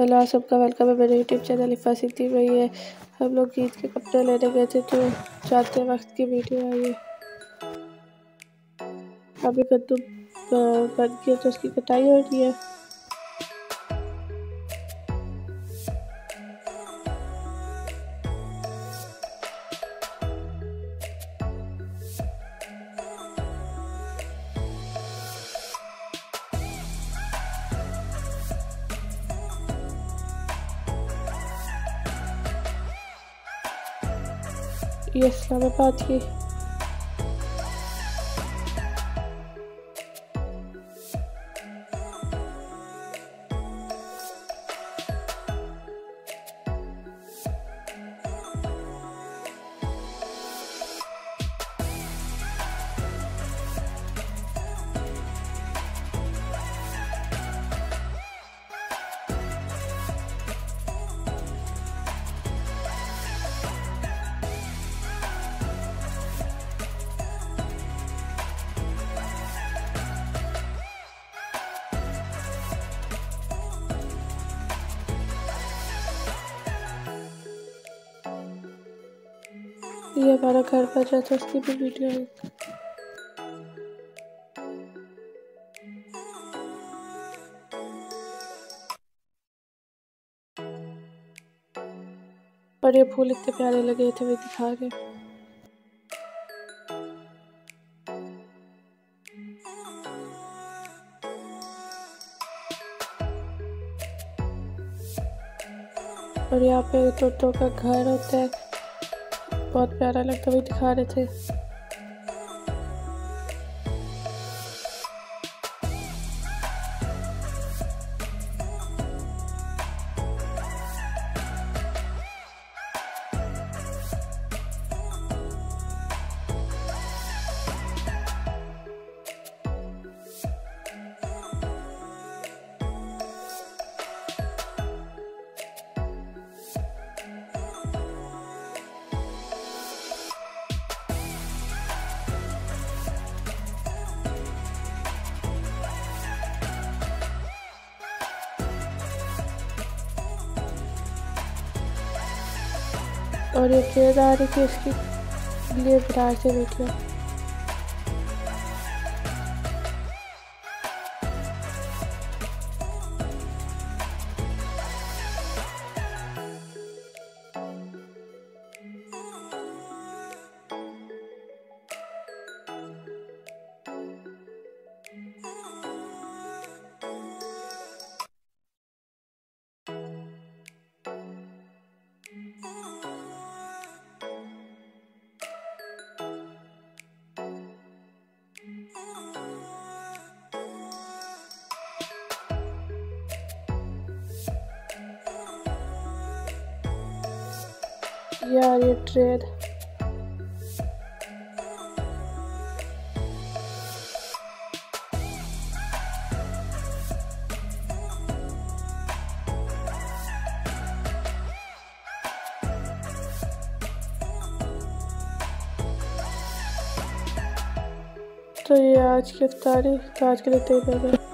Hello सबका welcome है मेरे यूट्यूब चैनल इफ़ा सिद्दीकी में। ये हम लोग ईद के कपड़े लेने गए थे तो जाते वक्त की वीडियो है ये। अभी कद्दू बन गया तो उसकी कटाई हो रही है। ये इस्लामाबाद की ये हमारा घर बन रहा था उसकी भी वीडियो है। और ये फूल इतने प्यारे लगे थे वे दिखा रहे। और यहाँ पे तोतों का घर होता है, बहुत प्यारा लगता है, वही दिखा रहे थे। और ये ट्रेन आ रही थी उसकी लिए बाहर से वीडियो। यार ये ट्रेन तो ये आज की इफ्तारी, तो आज के लिए इतना ही।